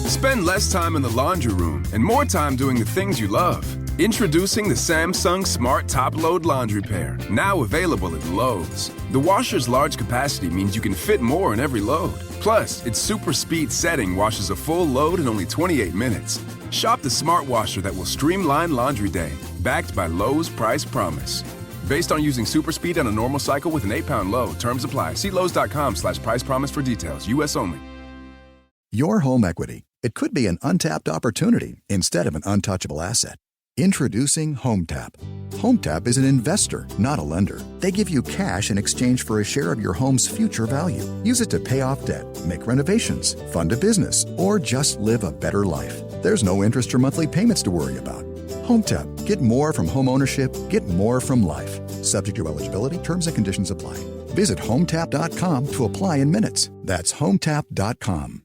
Spend less time in the laundry room and more time doing the things you love. Introducing the Samsung Smart Top Load Laundry Pair, now available at Lowe's. The washer's large capacity means you can fit more in every load. Plus, its super speed setting washes a full load in only 28 minutes. Shop the smart washer that will streamline laundry day, backed by Lowe's Price Promise. Based on using super speed on a normal cycle with an 8-pound load. Terms apply. See Lowe's.com/price promise for details. U.S. only. Your home equity. It could be an untapped opportunity instead of an untouchable asset. Introducing HomeTap. HomeTap is an investor, not a lender. They give you cash in exchange for a share of your home's future value. Use it to pay off debt, make renovations, fund a business, or just live a better life. There's no interest or monthly payments to worry about. HomeTap. Get more from home ownership. Get more from life. Subject to eligibility. Terms and conditions apply. Visit HomeTap.com to apply in minutes. That's HomeTap.com.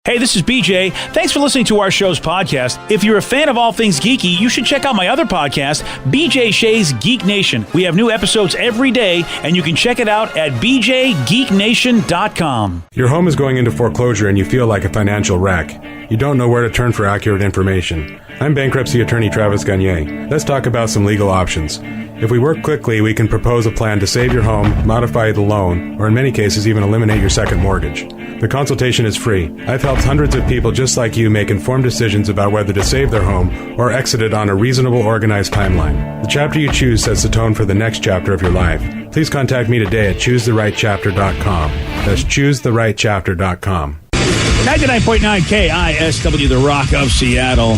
Hey, this is BJ. Thanks for listening to our show's podcast. If you're a fan of all things geeky, you should check out my other podcast, BJ Shea's Geek Nation. We have new episodes every day, and you can check it out at bjgeeknation.com. Your home is going into foreclosure and you feel like a financial wreck. You don't know where to turn for accurate information. I'm bankruptcy attorney Travis Gagne. Let's talk about some legal options. If we work quickly, we can propose a plan to save your home, modify the loan, or in many cases even eliminate your second mortgage. The consultation is free. I've helped hundreds of people just like you make informed decisions about whether to save their home or exit it on a reasonable, organized timeline. The chapter you choose sets the tone for the next chapter of your life. Please contact me today at choosetherightchapter.com. That's choosetherightchapter.com. 99.9 KISW, the Rock of Seattle.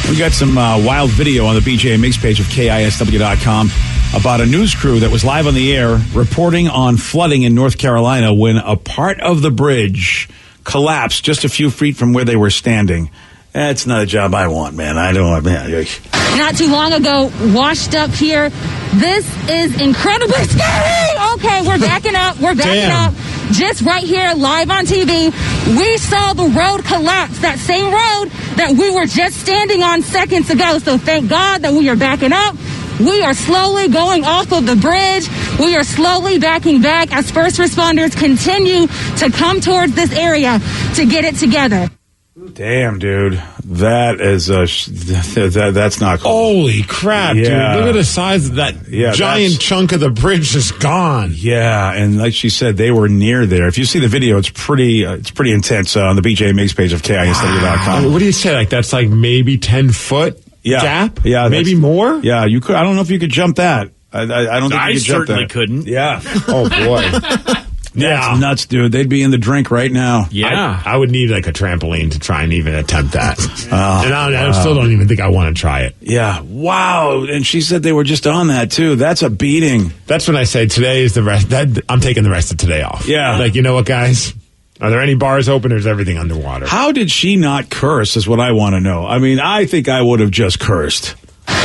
We got some wild video on the BJ and Migs page of KISW.com about a news crew that was live on the air reporting on flooding in North Carolina when a part of the bridge collapsed just a few feet from where they were standing. That's not a job I want, man. I don't want, man. Not too long ago, washed up here. This is incredibly scary. Okay, we're backing up. We're backing up. Just right here, live on TV, we saw the road collapse, that same road that we were just standing on seconds ago. So thank God that we are backing up. We are slowly going off of the bridge. We are slowly backing back as first responders continue to come towards this area to get it together. Damn, dude. That is that's not cool. Holy crap, dude. Look at the size of that giant chunk of the bridge is gone. Yeah, and like she said, they were near there. If you see the video, it's pretty intense on the BJ Migs page of KISW.com. What do you say? Like that's like maybe 10-foot gap? Yeah. Maybe more? Yeah, you could. I don't know if you could jump that. I don't think you could jump that. I certainly couldn't. Yeah. Oh, boy. That's nuts, dude. They'd be in the drink right now. Yeah. I would need like a trampoline to try and even attempt that. And I still don't even think I want to try it. Yeah. Wow. And she said they were just on that, too. That's a beating. That's when I say today is the rest. I'm taking the rest of today off. Yeah. Like, you know what, guys? Are there any bars open or is everything underwater? How did she not curse is what I want to know. I mean, I think I would have just cursed.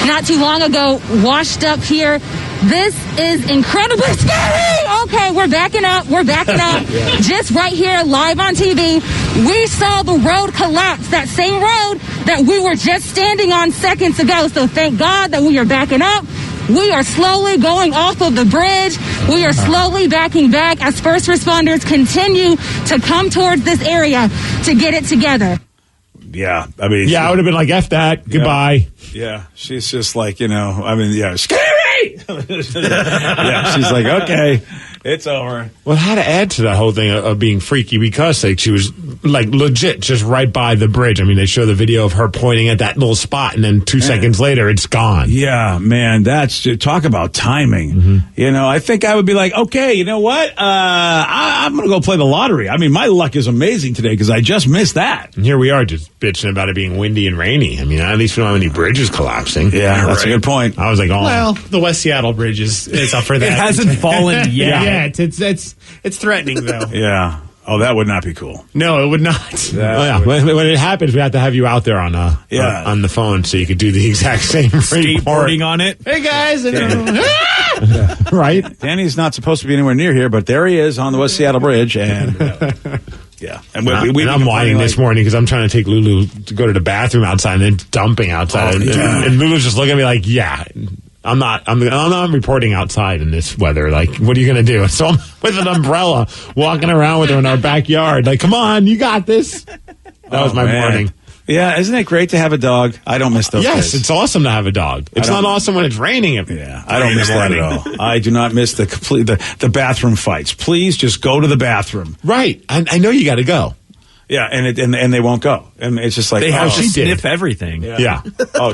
Not too long ago, washed up here. This is incredibly scary. Okay, we're backing up. We're backing up. Just right here, live on TV, we saw the road collapse, that same road that we were just standing on seconds ago. So thank God that we are backing up. We are slowly going off of the bridge. We are slowly backing back as first responders continue to come towards this area to get it together. Yeah, I mean... Yeah, I would have been like, F that, goodbye. Yeah, she's just like, scary! Yeah, she's like, okay, it's over. Well, it had to add to that whole thing of being freaky because like she was like legit just right by the bridge. I mean, they show the video of her pointing at that little spot and then 2 seconds later it's gone. Yeah, man, that's talk about timing. Mm-hmm. You know, I think I would be like, okay, you know what? I'm going to go play the lottery. I mean, my luck is amazing today because I just missed that. And here we are just bitching about it being windy and rainy. I mean, at least we don't have any bridges collapsing. Yeah, that's a good point. I was like, oh. Well, the West Seattle Bridge is up for that. It hasn't fallen yet. Yeah. It's threatening, though. Yeah. Oh, that would not be cool. No, it would not. When it happens, we have to have you out there on the phone so you could do the exact same skateboarding on it. Hey, guys. Right? Danny's not supposed to be anywhere near here, but there he is on the West Seattle Bridge. And yeah. And I'm whining this morning because I'm trying to take Lulu to go to the bathroom outside and then dumping outside. And Lulu's just looking at me like, yeah. I'm not reporting outside in this weather. Like, what are you going to do? So I'm with an umbrella walking around with her in our backyard. Like, come on, you got this. That was my morning. Yeah, isn't it great to have a dog? I don't miss those Yes, days. it's awesome to have a dog. It's not awesome when it's raining. Yeah, I don't miss that at all. I do not miss the bathroom fights. Please just go to the bathroom. Right. I know you got to go. Yeah, and they won't go. And it's just like They have to she sniff did. everything. Yeah.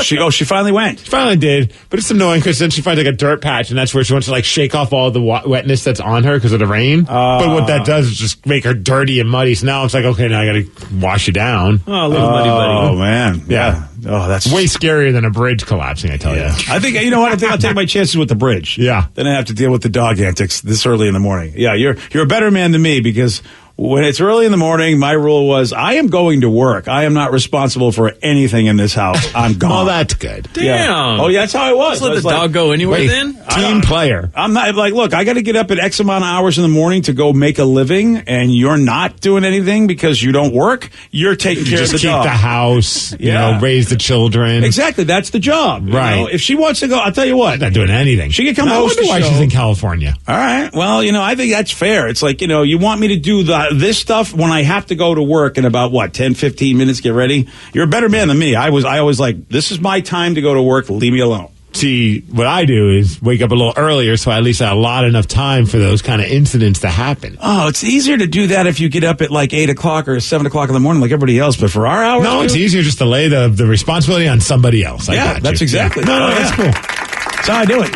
she finally went. She finally did, but it's annoying because then she finds like a dirt patch, and that's where she wants to like shake off all the wetness that's on her because of the rain. But what that does is just make her dirty and muddy. So now it's like, okay, now I got to wash you down. Oh, little muddy buddy. Oh man, Yeah. Oh, that's Way scarier than a bridge collapsing, I tell you. I think you know what? I think I'll take my chances with the bridge. Yeah. Then I have to deal with the dog antics this early in the morning. Yeah, you're a better man than me because when it's early in the morning, my rule was I am going to work. I am not responsible for anything in this house. I'm gone. Well, that's good. Damn. Yeah. Oh, yeah, that's how I was. Just let I was the like, dog go anywhere Wait, then? team player. I'm not like, look, I got to get up at X amount of hours in the morning to go make a living, and you're not doing anything because you don't work. You're taking care of Just the keep dog. the house, you Yeah. know, raise the children. Exactly, that's the job. you Right. know? If she wants to go, I'll tell you what. Not doing anything. She could come I host wonder the why show. she's in California. All right. Well, I think that's fair. It's like, you want me to do this stuff when I have to go to work in about, 10, 15 minutes, get ready? You're a better man than me. I always like, this is my time to go to work. Leave me alone. See, what I do is wake up a little earlier so I at least have a lot enough time for those kind of incidents to happen. Oh, it's easier to do that if you get up at like 8 o'clock or 7 o'clock in the morning like everybody else. But for our hours, No, it's easier just to lay the responsibility on somebody else. I Yeah, got that's you. exactly. No, Oh, that's yeah. cool. That's how I do it.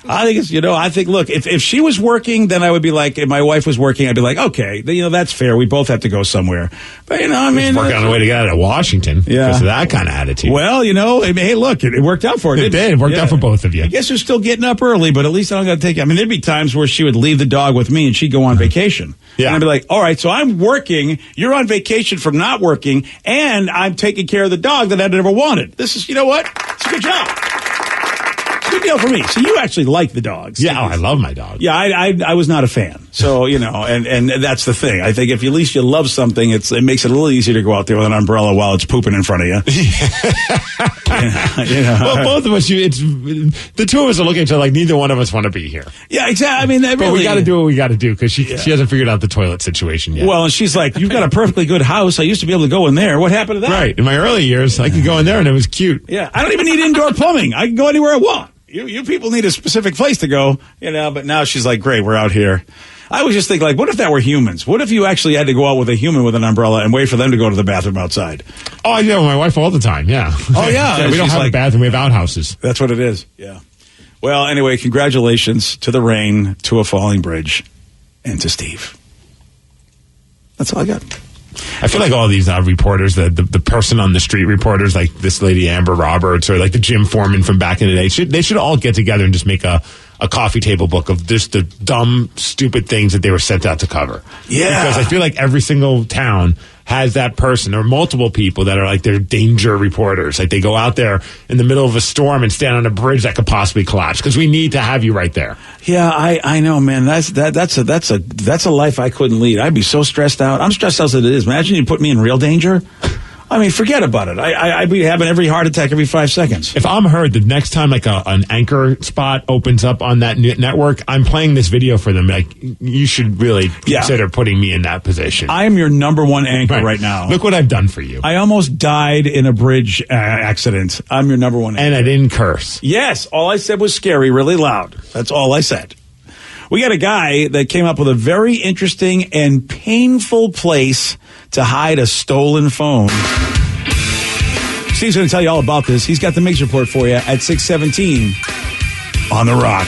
I think it's, I think, look, if she was working, then I would be like, if my wife was working, I'd be like, okay, that's fair. We both have to go somewhere. But, I mean. Working on the way to get out of Washington Yeah. because of that kind of attitude. Well, hey, look, it worked out for her. It didn't did. It worked out for both of you. I guess you're still getting up early, but at least I don't got to take it. I mean, there'd be times where she would leave the dog with me and she'd go on vacation. Yeah. And I'd be like, all right, so I'm working, you're on vacation from not working, and I'm taking care of the dog that I never wanted. This is, you know what? It's a good job. It's a good deal for me. So you actually like the dogs. Yeah, I love my dog. Yeah, I was not a fan. So, and that's the thing. I think if at least you love something, it makes it a little easier to go out there with an umbrella while it's pooping in front of you. Well, both of us, the two of us are looking at each other like neither one of us want to be here. Yeah, exactly. I mean, that But really, we got to do what we got to do because she hasn't figured out the toilet situation yet. Well, and she's like, you've got a perfectly good house. I used to be able to go in there. What happened to that? right. In my early years, I could go in there and it was cute. Yeah. I don't even need indoor plumbing. I can go anywhere I want. You people need a specific place to go, but now she's like, great, we're out here. I always just think, like, what if that were humans? What if you actually had to go out with a human with an umbrella and wait for them to go to the bathroom outside? Oh, I do with my wife all the time, yeah. Oh, yeah. We don't She's have a like- bathroom, we have outhouses. That's what it is. Yeah. Well, anyway, congratulations to the rain, to a falling bridge, and to Steve. That's all I got. I feel like all these reporters, the person on the street reporters, like this lady Amber Roberts or like the Jim Foreman from back in the day, they should all get together and just make a coffee table book of just the dumb, stupid things that they were sent out to cover. Yeah. Because I feel like every single town has that person or multiple people that are like their danger reporters. Like they go out there in the middle of a storm and stand on a bridge that could possibly collapse because we need to have you right there. Yeah, I know, man. That's a life I couldn't lead. I'd be so stressed out. I'm stressed out as it is. Imagine you put me in real danger. I mean, forget about it. I'd be having every heart attack every 5 seconds. If I'm heard the next time like an anchor spot opens up on that network, I'm playing this video for them. Like you should really consider putting me in that position. I am your number one anchor right now. Look what I've done for you. I almost died in a bridge accident. I'm your number one anchor. And I didn't curse. Yes, all I said was scary, really loud. That's all I said. We got a guy that came up with a very interesting and painful place to hide a stolen phone. Steve's going to tell you all about this. He's got the Mix Report for you at 6:17 on The Rock.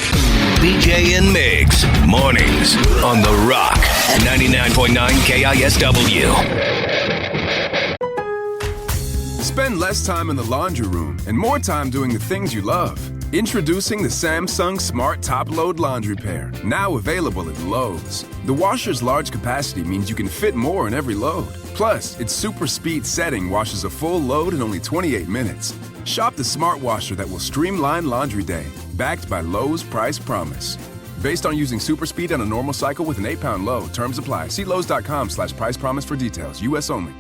BJ and Migs, mornings on The Rock, 99.9 KISW. Spend less time in the laundry room and more time doing the things you love. Introducing the Samsung Smart Top Load Laundry Pair, now available at Lowe's. The washer's large capacity means you can fit more in every load. Plus, its super speed setting washes a full load in only 28 minutes. Shop the smart washer that will streamline laundry day, backed by Lowe's Price Promise. Based on using super speed on a normal cycle with an 8-pound load, terms apply. See Lowe's.com/price promise for details. U.S. only.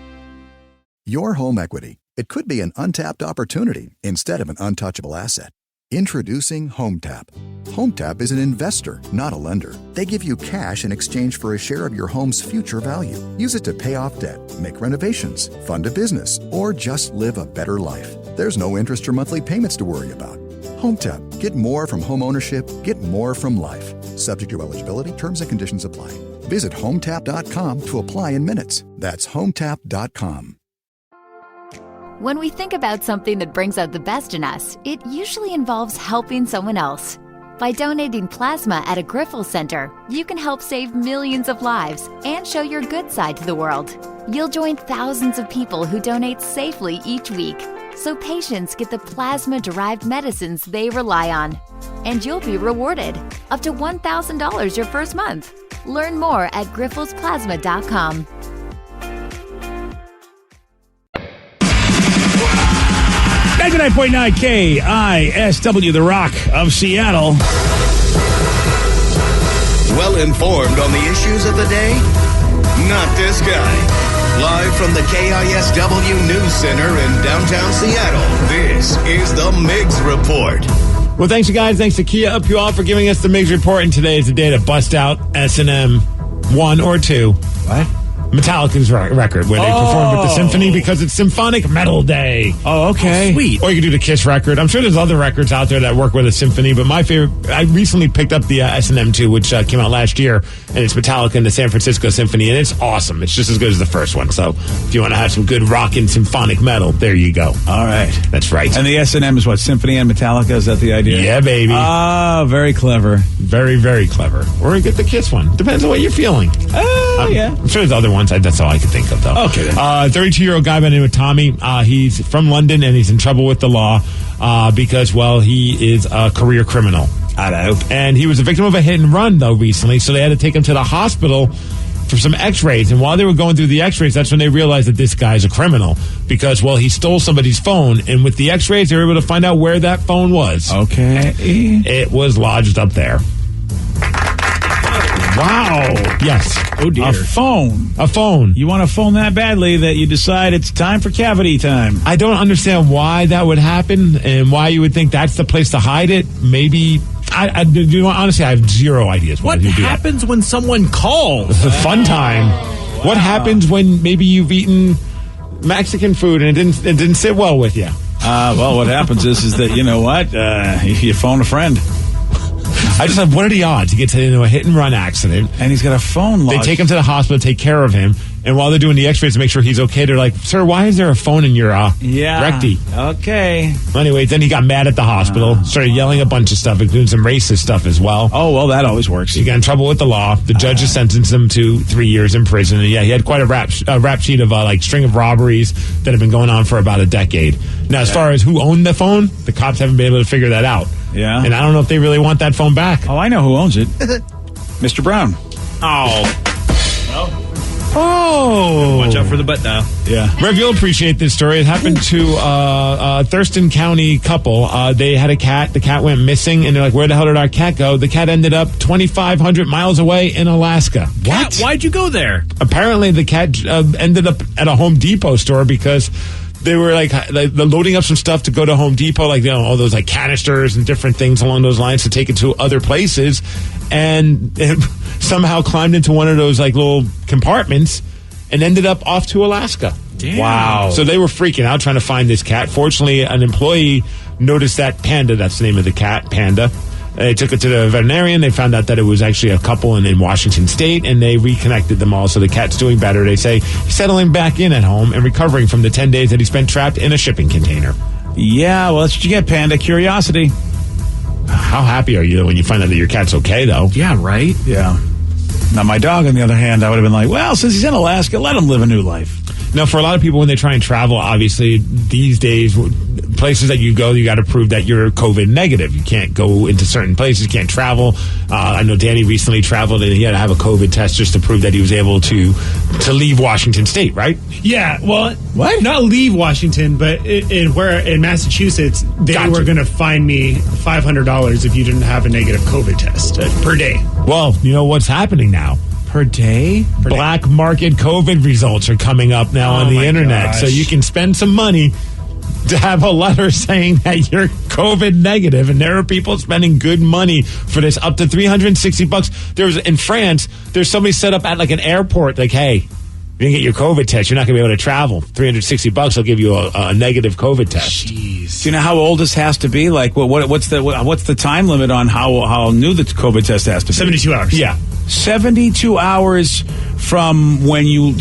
Your home equity. It could be an untapped opportunity instead of an untouchable asset. Introducing HomeTap. HomeTap is an investor, not a lender. They give you cash in exchange for a share of your home's future value. Use it to pay off debt, make renovations, fund a business, or just live a better life. There's no interest or monthly payments to worry about. HomeTap. Get more from home ownership. Get more from life. Subject to eligibility, terms and conditions apply. Visit HomeTap.com to apply in minutes. That's HomeTap.com. When we think about something that brings out the best in us, it usually involves helping someone else. By donating plasma at a Grifols Center, you can help save millions of lives and show your good side to the world. You'll join thousands of people who donate safely each week, so patients get the plasma-derived medicines they rely on. And you'll be rewarded up to $1,000 your first month. Learn more at grifolsplasma.com. .9 KISW, the Rock of Seattle. Well informed on the issues of the day? Not this guy. Live from the KISW News Center in downtown Seattle, this is the Migs Report. Well, thanks, you guys. Thanks to Kia Up You All for giving us the Migs Report. And today is the day to bust out S&M 1 or 2. What? Metallica's record, where they performed with the symphony because it's Symphonic Metal Day. Oh, okay. Sweet. Or you could do the KISS record. I'm sure there's other records out there that work with a symphony, but my favorite, I recently picked up the S&M 2, which came out last year, and it's Metallica and the San Francisco Symphony, and it's awesome. It's just as good as the first one. So if you want to have some good rockin' symphonic metal, there you go. All right. That's right. And the S&M is what, symphony and Metallica? Is that the idea? Yeah, baby. Ah, very clever. Very, very clever. Or you get the KISS one. Depends on what you're feeling. Yeah. I'm sure there's other ones. That's all I can think of, though. Okay, then. 32-year-old guy by the name of Tommy. He's from London, and he's in trouble with the law because, well, he is a career criminal. And he was a victim of a hit and run, though, recently, so they had to take him to the hospital for some x-rays. And while they were going through the x-rays, that's when they realized that this guy's a criminal because, well, he stole somebody's phone, and with the x-rays, they were able to find out where that phone was. Okay. It was lodged up there. Wow. Yes. Oh, dear. A phone. You want a phone that badly that you decide it's time for cavity time. I don't understand why that would happen and why you would think that's the place to hide it. Maybe, honestly, I have zero ideas. What happens when someone calls? It's a fun time. What happens when maybe you've eaten Mexican food and it didn't sit well with you? Well, what happens is that, you know what? You phone a friend. I just have, what are the odds? He gets into a hit-and-run accident. And he's got a phone lodged. They take him to the hospital, take care of him, and while they're doing the x-rays to make sure he's okay, they're like, sir, why is there a phone in your recti? Okay. Anyway, then he got mad at the hospital, started yelling a bunch of stuff, including some racist stuff as well. Oh, well, that always works. He got in trouble with the law. The judge has sentenced him to 3 years in prison. And yeah, he had quite a rap sheet of string of robberies that have been going on for about a decade. Now, as far as who owned the phone, the cops haven't been able to figure that out. Yeah. And I don't know if they really want that phone back. Oh, I know who owns it. Mr. Brown. Watch out for the butt dial. Yeah. Rev, you'll appreciate this story. It happened to a Thurston County couple. They had a cat. The cat went missing, and they're like, where the hell did our cat go? The cat ended up 2,500 miles away in Alaska. What? Why'd you go there? Apparently, the cat ended up at a Home Depot store because they were they're loading up some stuff to go to Home Depot, all those canisters and different things along those lines to take it to other places, and it somehow climbed into one of those little compartments and ended up off to Alaska. Damn. Wow! So they were freaking out trying to find this cat. Fortunately, an employee noticed that Panda. That's the name of the cat, Panda. They took it to the veterinarian. They found out that it was actually a couple in Washington State, and they reconnected them all. So the cat's doing better. They say he's settling back in at home and recovering from the 10 days that he spent trapped in a shipping container. Yeah, well, that's what you get, Panda. Curiosity. How happy are you when you find out that your cat's okay, though? Yeah, right? Yeah. Now, my dog, on the other hand, I would have been like, well, since he's in Alaska, let him live a new life. Now, for a lot of people, when they try and travel, obviously, these days, places that you go, you got to prove that you're COVID negative. You can't go into certain places, you can't travel. I know Danny recently traveled, and he had to have a COVID test just to prove that he was able to leave Washington State, right? Yeah, well, what? Not leave Washington, but in Massachusetts, they were going to fine me $500 if you didn't have a negative COVID test per day. Well, you know what's happening now? Per day? Black market COVID results are coming up now on the internet. Gosh. So you can spend some money to have a letter saying that you're COVID negative, and there are people spending good money for this, up to $360. In France, there's somebody set up at like an airport, like, hey, you didn't get your COVID test, you're not going to be able to travel. $360, I'll give you a negative COVID test. Jeez. Do you know how old this has to be? Like, what's the time limit on how new the COVID test has to be? 72 hours. Yeah. 72 hours from when you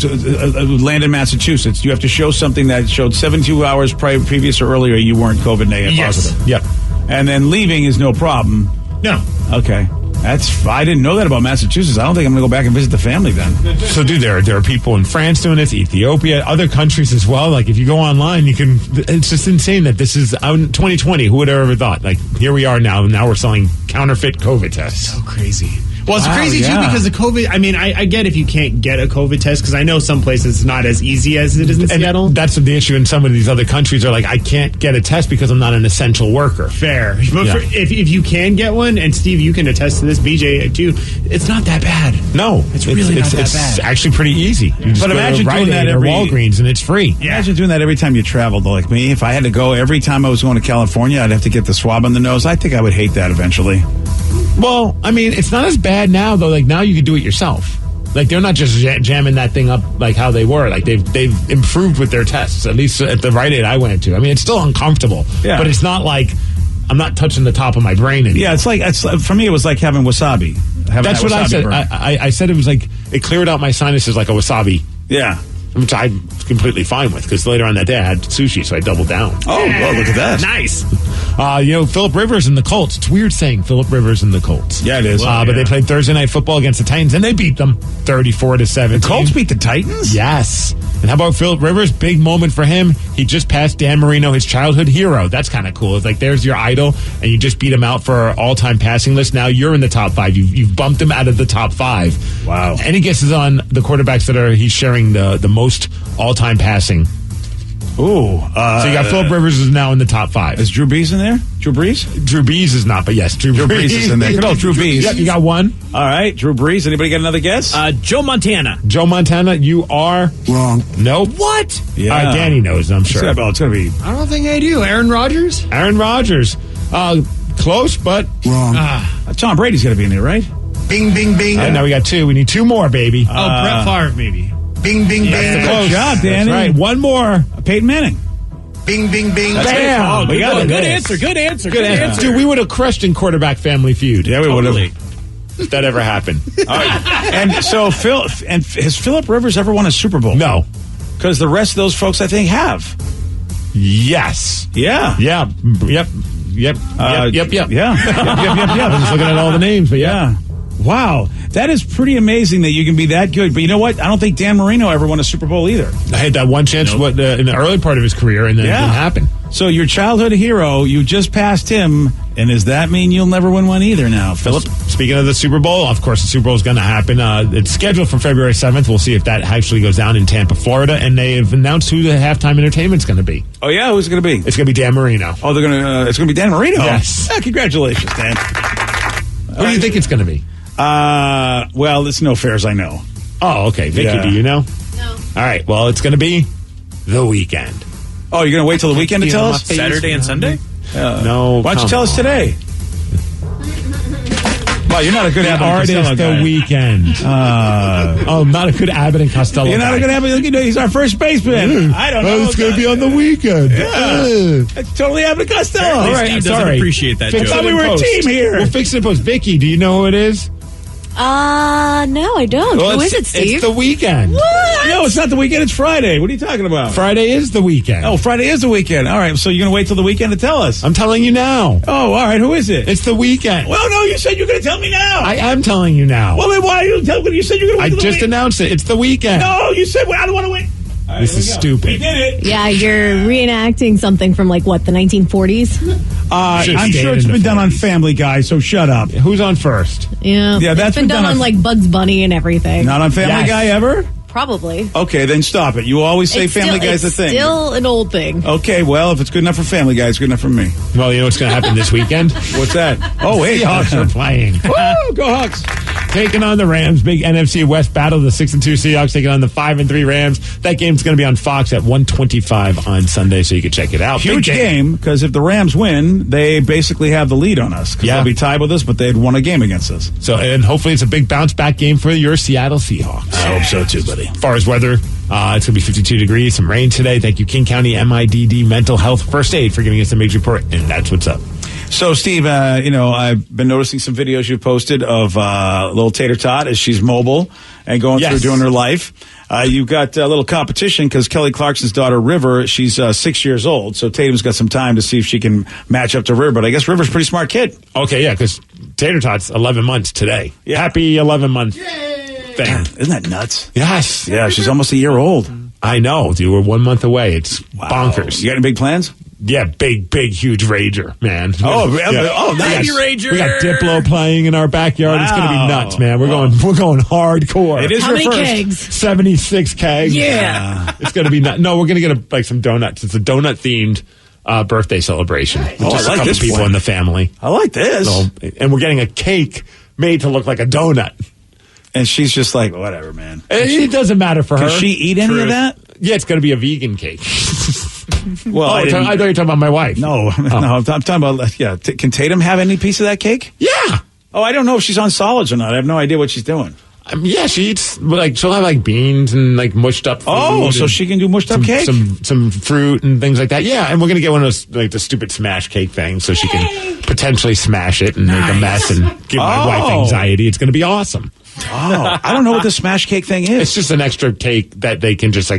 land in Massachusetts. You have to show something that showed 72 hours previous or earlier you weren't COVID negative positive. Yep. And then leaving is no problem. No. Okay. I didn't know that about Massachusetts. I don't think I'm going to go back and visit the family then. So, dude, there are people in France doing this, Ethiopia, other countries as well. Like, if you go online, you can. It's just insane that this is 2020. Who would have ever thought? Like, here we are now. Now we're selling counterfeit COVID tests. So crazy. Well, it's crazy, too, because the COVID... I mean, I get if you can't get a COVID test, because I know some places it's not as easy as it is in Seattle. That's the issue in some of these other countries are like, I can't get a test because I'm not an essential worker. Fair. But if you can get one, and Steve, you can attest to this, BJ, too, it's not that bad. No. It's really not that bad. It's actually pretty easy. You just but imagine doing that every Walgreens, and it's free. Yeah. Imagine doing that every time you travel, though. Like me, if I had to go every time I was going to California, I'd have to get the swab on the nose. I think I would hate that eventually. Well, I mean, it's not as bad now, though. Like, now you can do it yourself. Like, they're not just jamming that thing up like how they were. Like, they've improved with their tests, at least at the Rite Aid I went to. I mean, it's still uncomfortable, but it's not like I'm not touching the top of my brain anymore. Yeah, it's for me, it was like having wasabi. That's what I said. I said it was like, it cleared out my sinuses like a wasabi. Yeah. Which I'm completely fine with, because later on that day I had sushi, so I doubled down. Oh, well, look at that. Nice. Phillip Rivers and the Colts. It's weird saying Phillip Rivers and the Colts. Yeah, it is. But they played Thursday Night Football against the Titans, and they beat them 34-17. The Colts beat the Titans? Yes. And how about Phillip Rivers? Big moment for him. He just passed Dan Marino, his childhood hero. That's kind of cool. It's like, there's your idol, and you just beat him out for all-time passing list. Now you're in the top 5. You've bumped him out of the top 5. Wow. Any guesses on the quarterbacks that he's sharing the most all-time passing? Ooh. So you got Phillip Rivers is now in the top 5. Is Drew Brees in there? Drew Brees? Drew Brees is not, but yes, Drew Brees is in there. No, Drew Brees. Yep, you got one. All right, Drew Brees. Anybody got another guess? Joe Montana. Joe Montana, you are wrong. Nope. What? Yeah. All right, Danny knows, I'm sure. It's going to be. I don't think I do. Aaron Rodgers? Aaron Rodgers. Close, but wrong. Tom Brady's going to be in there, right? Bing, bing, bing. All right, now we got 2. We need 2 more, baby. Brett Favre, maybe. Bing, bing, bing. Good job, Danny. That's right. One more. Peyton Manning. Bing, bing, bing. Bam. We got it. Good answer. Good answer. Dude, we would have crushed in quarterback family feud. Yeah, we would have. If that ever happened. All right. And so, has Phillip Rivers ever won a Super Bowl? No. Because the rest of those folks, I think, have. Yes. Yeah. Yeah. Yep. Yeah. I'm just looking at all the names, but Yeah. Wow. That is pretty amazing that you can be that good. But you know what? I don't think Dan Marino ever won a Super Bowl either. I had that one chance in the early part of his career, and then it didn't happen. So your childhood hero, you just passed him, and does that mean you'll never win one either now, Philip? Speaking of the Super Bowl, of course, the Super Bowl is going to happen. It's scheduled for February 7th. We'll see if that actually goes down in Tampa, Florida, and they've announced who the halftime entertainment's going to be. Oh, yeah? Who's it going to be? It's going to be Dan Marino. Oh, it's going to be Dan Marino? Yes. Congratulations, Dan. Who do you think it's going to be? Well, it's no fair as I know. Oh, okay. Vicky, do you know? No. All right. Well, it's going to be The Weeknd. Oh, you're going to wait till the weekend to tell us? Saturday and Sunday? No. Why don't you tell us today? Well, you're not a good Abbott and Costello guy. The Weeknd. Not a good Abbott and Costello You're not a good Abbott. He's our first baseman. I don't know. It's going to be on The Weeknd. Yeah. It's totally Abbott and Costello. All right. Sorry. Appreciate that. I thought we were a team here. We'll fix it in post. Vicky, do you know who it is? No, I don't. Well, Who is it, Steve? It's The Weeknd. What? No, it's not the weekend. It's Friday. What are you talking about? Friday is The Weeknd. Oh, Friday is the weekend. All right. So you're going to wait till the weekend to tell us? I'm telling you now. Oh, all right. Who is it? It's The Weeknd. Well, no, you said you're going to tell me now. I am telling you now. Well, then why are you telling me? You said you're going to wait till the just announced it. It's The Weeknd. No, you said, I don't want to wait. Right, this is stupid. We did it. Yeah, you're reenacting something from the 1940s. I'm sure it's been done on Family Guy, so shut up. Who's on first? Yeah, that's it's been done on Bugs Bunny and everything. Not on Family Guy ever? Probably. Okay, then stop it. You always say Family Guy's the thing. Still an old thing. Okay, well, if it's good enough for Family Guy, it's good enough for me. Well, you know what's going to happen this weekend? What's that? Oh, wait. The Hawks are playing. Woo, go Hawks. taking on the Rams. Big NFC West battle. The 6-2 Seahawks taking on the 5-3 Rams. That game's going to be on Fox at 1:25 on Sunday, so you can check it out. Huge game, because if the Rams win, they basically have the lead on us. They'll be tied with us, but they'd won a game against us. So, and hopefully it's a big bounce back game for your Seattle Seahawks. I hope so too, buddy. As far as weather, it's going to be 52 degrees, some rain today. Thank you, King County MIDD Mental Health First Aid, for giving us the Migs Report, and that's what's up. So, Steve, I've been noticing some videos you've posted of little Tater Tot as she's mobile and going through doing her life. You've got a little competition because Kelly Clarkson's daughter, River, she's 6 years old. So Tatum's got some time to see if she can match up to River. But I guess River's a pretty smart kid. Okay, yeah, because Tater Tot's 11 months today. Yeah. Happy 11-month thing. Isn't that nuts? Yes. Yeah, she's almost a year old. I know, dude. We're 1 month away. It's bonkers. You got any big plans? Yeah, big, huge rager, man. Nice rager. We got Diplo playing in our backyard. It's going to be nuts, man. We're going hardcore. It is How her many first. kegs? 76 kegs. Yeah. It's going to be nuts. No, we're going to get some donuts. It's a donut themed birthday celebration. I Just like a couple this people one. in the family. I like this. So, and we're getting a cake made to look like a donut. And she's just like, whatever, man. It doesn't matter for her. Can she eat any of that? Yeah, it's going to be a vegan cake. Well, I thought you were talking about my wife. No, I'm talking about, can Tatum have any piece of that cake? Yeah. Oh, I don't know if she's on solids or not. I have no idea what she's doing. Yeah, she eats, she'll have beans and mushed up food. Oh, so she can do mushed up cake? Some fruit and things like that. Yeah, and we're going to get one of those, the stupid smash cake things so she can potentially smash it and make a mess and give my wife anxiety. It's going to be awesome. Oh, I don't know what the smash cake thing is. It's just an extra cake that they can just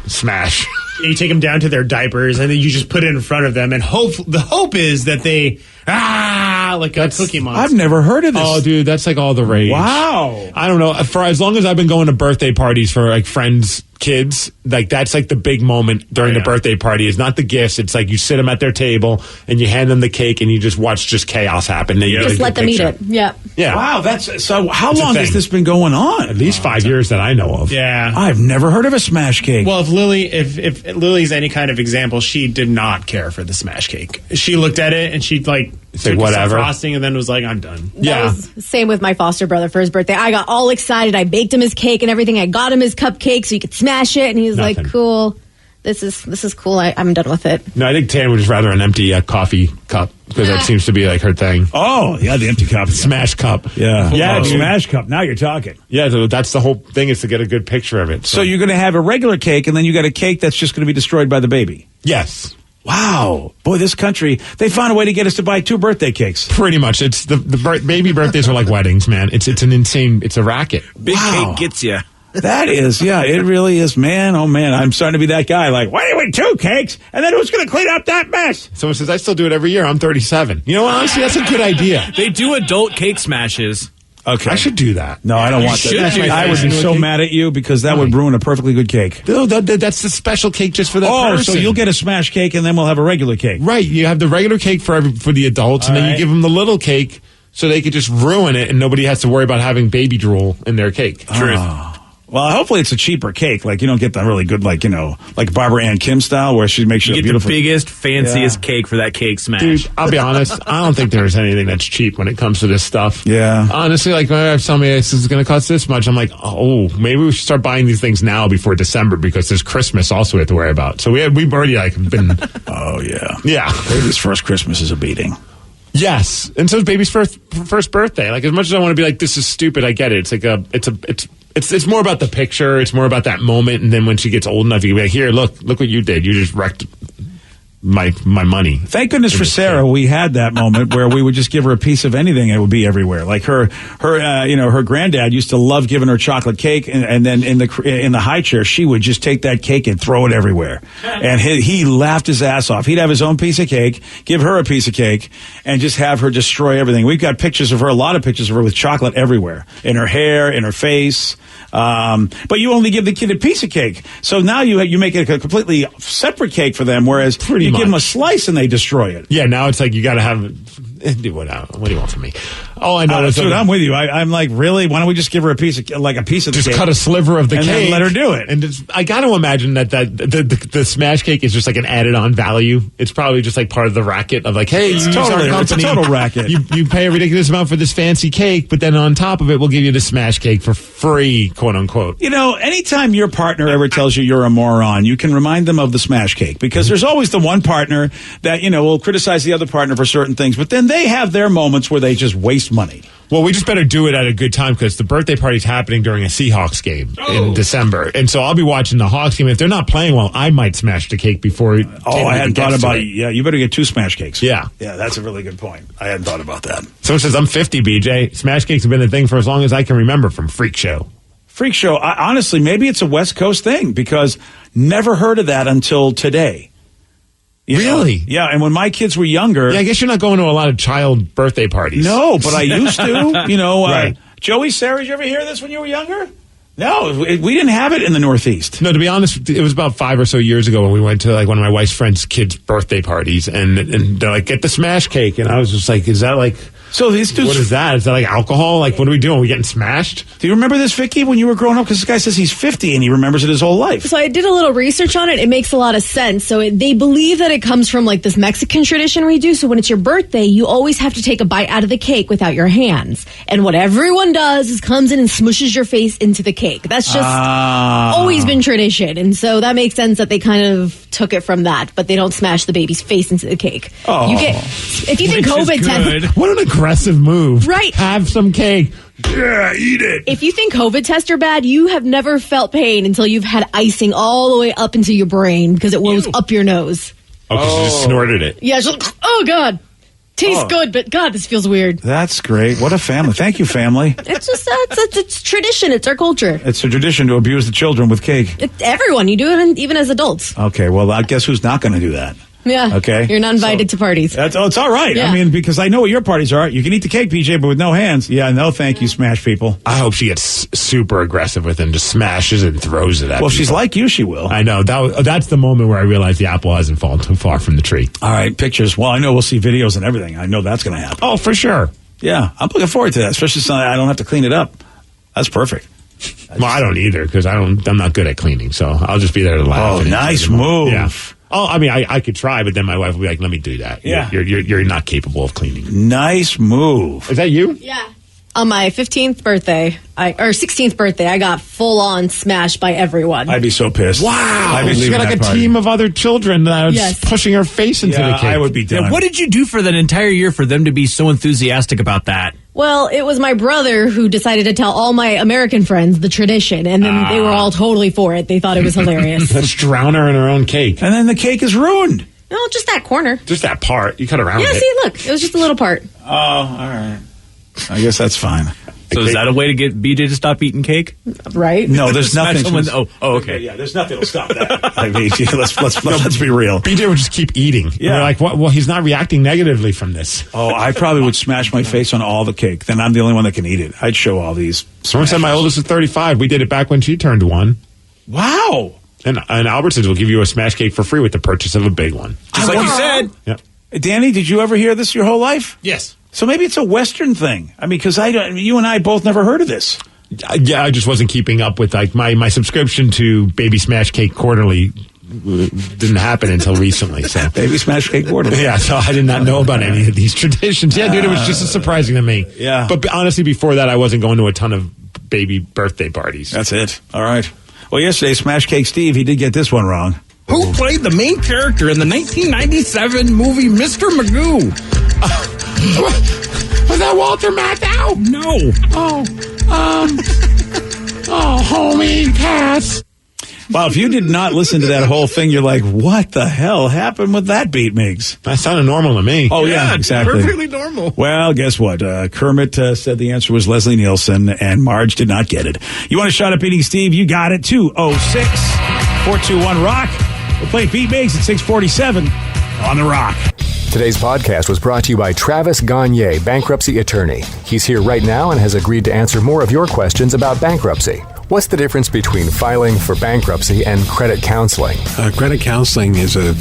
smash. You take them down to their diapers, and then you just put it in front of them, and the hope is that they like a Cookie Monster. I've never heard of this. Oh, dude, that's all the rage. Wow. I don't know. For as long as I've been going to birthday parties for friends' kids, that's the big moment during the birthday party. Is not the gifts. It's you sit them at their table and you hand them the cake and you just watch chaos happen. And Just let them eat it. Yeah. Yeah. Wow. So. How long has this been going on? At least 5 years that I know of. Yeah. I've never heard of a smash cake. Well, if Lily's any kind of example, she did not care for the smash cake. She looked at it and she took whatever some frosting and then was I'm done. That was same with my foster brother for his birthday. I got all excited. I baked him his cake and everything. I got him his cupcake so he could smash it, and he was like, "Cool, this is cool. I'm done with it." No, I think Tan would just rather an empty coffee cup because that seems to be her thing. Oh, yeah, the empty cup, smash cup. Yeah, smash cup. Now you're talking. Yeah, so that's the whole thing, is to get a good picture of it. So you're going to have a regular cake, and then you got a cake that's just going to be destroyed by the baby. Yes. Wow. Boy, this country, they found a way to get us to buy 2 birthday cakes. Pretty much. It's the baby birthdays are like weddings, man. It's an insane, it's a racket. Big cake gets you. That is, it really is, man. Oh, man, I'm starting to be that guy. Why do you want 2 cakes? And then who's going to clean up that mess? Someone says, I still do it every year. I'm 37. You know what? Honestly, that's a good idea. They do adult cake smashes. Okay. I should do that. No, I don't want that. I would be so mad at you because that would ruin a perfectly good cake. No, that's the special cake just for that person. So you'll get a smash cake and then we'll have a regular cake. Right. You have the regular cake for the adults, and then you give them the little cake so they could just ruin it and nobody has to worry about having baby drool in their cake. Truth. Well, hopefully it's a cheaper cake. You don't get the really good, like Barbara Ann Kim style, where she makes you get beautiful. the biggest, fanciest cake for that cake smash. Dude, I'll be honest. I don't think there's anything that's cheap when it comes to this stuff. Yeah. Honestly, my wife told me this is going to cost this much. I'm like, oh, maybe we should start buying these things now before December because there's Christmas also we have to worry about. So we've already been. Oh yeah. Yeah. Baby's first Christmas is a beating. Yes, and so is baby's first birthday. As much as I want to be this is stupid, I get it. It's more about the picture. It's more about that moment, and then when she gets old enough, you can be like, here, look what you did. You just wrecked my money. Thank goodness for Sarah. We had that moment where we would just give her a piece of anything and it would be everywhere. Her granddad used to love giving her chocolate cake, and then in the high chair, she would just take that cake and throw it everywhere. And he laughed his ass off. He'd have his own piece of cake, give her a piece of cake, and just have her destroy everything. We've got pictures of her, a lot of pictures of her with chocolate everywhere, in her hair, in her face. But you only give the kid a piece of cake. So now you make it a completely separate cake for them, whereas you give them a slice and they destroy it. Yeah, now it's you got to have... What do you want from me? All I know is dude, I'm with you. I'm like, really? Why don't we just give her a piece of the just cake? cut a sliver of the and cake then let her do it. And I got to imagine that the smash cake is just like an added on value. It's probably just like part of the racket of like, hey, you use our company. It's a total racket. You pay a ridiculous amount for this fancy cake, but then on top of it, we'll give you the smash cake for free, quote unquote. Anytime your partner ever tells you you're a moron, you can remind them of the smash cake, because there's always the one partner that will criticize the other partner for certain things, but then they have their moments where they just waste money. Well, we just better do it at a good time, because the birthday party's happening during a Seahawks game in December. And so I'll be watching the Hawks game. If they're not playing well, I might smash the cake before. I hadn't thought about it. Yeah, you better get 2 smash cakes. Yeah. Yeah, that's a really good point. I hadn't thought about that. Someone says, I'm 50, BJ. Smash cakes have been a thing for as long as I can remember from Freak Show. Freak Show, honestly, maybe it's a West Coast thing, because never heard of that until today. Really? Yeah, and when my kids were younger... Yeah, I guess you're not going to a lot of child birthday parties. No, but I used to. Right. Joey, Sarah, did you ever hear this when you were younger? No, we didn't have it in the Northeast. No, to be honest, it was about 5 or so years ago when we went to like one of my wife's friends' kids' birthday parties, and they're like, get the smash cake, and I was just like, is that like... So these dudes... What is that? Is that like alcohol? Like, what are we doing? Are we getting smashed? Do you remember this, Vicky, when you were growing up? Because this guy says he's 50 and he remembers it his whole life. So I did a little research on it. It makes a lot of sense. So they believe that it comes from like this Mexican tradition we do. So when it's your birthday, you always have to take a bite out of the cake without your hands. And what everyone does is comes in and smushes your face into the cake. That's just always been tradition. And so that makes sense that they kind of took it from that. But they don't smash the baby's face into the cake. Oh. If you think COVID... What an aggressive move. Right. Have some cake. Yeah, eat it. If you think COVID tests are bad, you have never felt pain until you've had icing all the way up into your brain because it goes up your nose. Oh, because you just snorted it. Yeah, oh, God. Tastes good, but God, this feels weird. That's great. What a family. Thank you, family. It's just, it's tradition. It's our culture. It's a tradition to abuse the children with cake. Everyone. You do it even as adults. Okay, well, I guess who's not going to do that? Yeah. Okay. You're not invited to parties. It's all right. Yeah. I mean, because I know what your parties are. You can eat the cake, PJ, but with no hands. Yeah, no thank you, smash people. I hope she gets super aggressive with him, just smashes and throws it at Well, people. she's like you, she will. I know. That's the moment where I realized the apple hasn't fallen too far from the tree. All right, pictures. Well, I know we'll see videos and everything. I know that's going to happen. Oh, for sure. Yeah, I'm looking forward to that, especially since I don't have to clean it up. That's perfect. I don't either, because I'm not good at cleaning, so I'll just be there to laugh. Oh, nice move. Yeah. Oh, I mean, I could try, but then my wife will be like, "Let me do that." Yeah, you're not capable of cleaning. Nice move. Is that you? Yeah. On my 15th birthday, or 16th birthday, I got full on smashed by everyone. I'd be so pissed. Wow. She got like a team of other children that was just pushing her face into the cake. I would be done. Yeah, what did you do for that entire year for them to be so enthusiastic about that? Well, it was my brother who decided to tell all my American friends the tradition, and then they were all totally for it. They thought it was hilarious. Let's drown her in her own cake. And then the cake is ruined. No, just that corner. Just that part. You cut around Yeah, it. see, look. It was just a little part. Oh, all right. I guess that's fine. So is that a way to get BJ to stop eating cake? Right? No, there's nothing. Okay. Yeah, there's nothing to stop that. I mean, let's be real. BJ would just keep eating. Yeah. We're like, what? Well, he's not reacting negatively from this. Oh, I probably would smash my face on all the cake. Then I'm the only one that can eat it. I'd show all these. Someone said my oldest is 35. We did it back when she turned 1. Wow. And Albertsons will give you a smash cake for free with the purchase of a big one. Just like you said. Yep. Danny, did you ever hear this your whole life? Yes. So maybe it's a Western thing. I mean, because you and I both never heard of this. Yeah, I just wasn't keeping up with like my subscription to Baby Smash Cake Quarterly didn't happen until recently. So Baby Smash Cake Quarterly. Yeah, so I did not know about any of these traditions. Yeah, dude, it was just as surprising to me. Yeah. But honestly, before that, I wasn't going to a ton of baby birthday parties. That's it. All right. Well, yesterday, Smash Cake Steve, he did get this one wrong. Who played the main character in the 1997 movie Mr. Magoo? Was that Walter Matthau? No. Homie Cass. Well, if you did not listen to that whole thing, you're like, what the hell happened with that beat, Migs? That sounded normal to me. Oh, yeah, exactly. Perfectly normal. Well, guess what? Kermit said the answer was Leslie Nielsen, and Marge did not get it. You want to shut up eating Steve? You got it. 206-421-ROCK. We'll play Beat Migs at 647 on The Rock. Today's podcast was brought to you by Travis Gagne, bankruptcy attorney. He's here right now and has agreed to answer more of your questions about bankruptcy. What's the difference between filing for bankruptcy and credit counseling? Credit counseling is a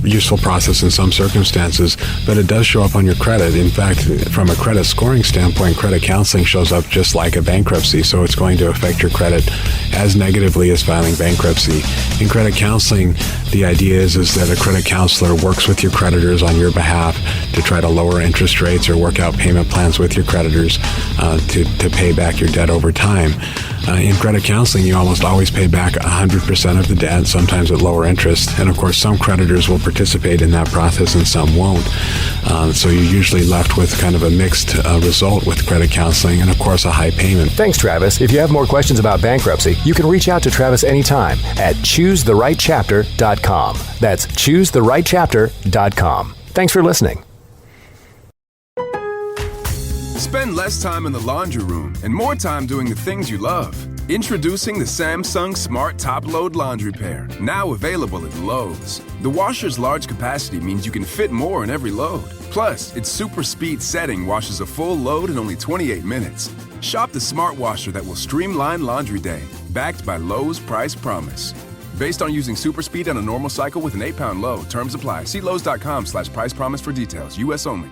useful process in some circumstances, but it does show up on your credit. In fact, from a credit scoring standpoint, credit counseling shows up just like a bankruptcy, so it's going to affect your credit as negatively as filing bankruptcy. In credit counseling, the idea is that a credit counselor works with your creditors on your behalf to try to lower interest rates or work out payment plans with your creditors to pay back your debt over time. In credit counseling, you almost always pay back 100% of the debt, sometimes at lower interest. And of course, some creditors will participate in that process and some won't. So you're usually left with kind of a mixed result with credit counseling and, of course, a high payment. Thanks, Travis. If you have more questions about bankruptcy, you can reach out to Travis anytime at ChooseTheRightChapter.com. That's ChooseTheRightChapter.com. Thanks for listening. Spend less time in the laundry room and more time doing the things you love. Introducing the Samsung Smart Top Load Laundry Pair, now available at Lowe's. The washer's large capacity means you can fit more in every load. Plus, its super speed setting washes a full load in only 28 minutes. Shop the smart washer that will streamline laundry day, backed by Lowe's Price Promise. Based on using super speed on a normal cycle with an 8-pound load. Terms apply. See Lowe's.com/price promise for details. U.S. only.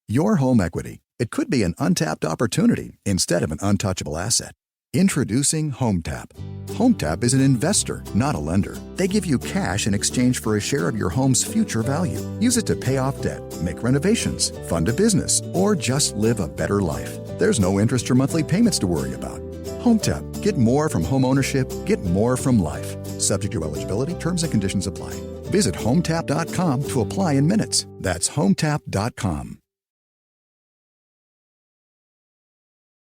Your home equity. It could be an untapped opportunity instead of an untouchable asset. Introducing HomeTap. HomeTap is an investor, not a lender. They give you cash in exchange for a share of your home's future value. Use it to pay off debt, make renovations, fund a business, or just live a better life. There's no interest or monthly payments to worry about. HomeTap. Get more from home ownership. Get more from life. Subject to eligibility. Terms and conditions apply. Visit HomeTap.com to apply in minutes. That's HomeTap.com.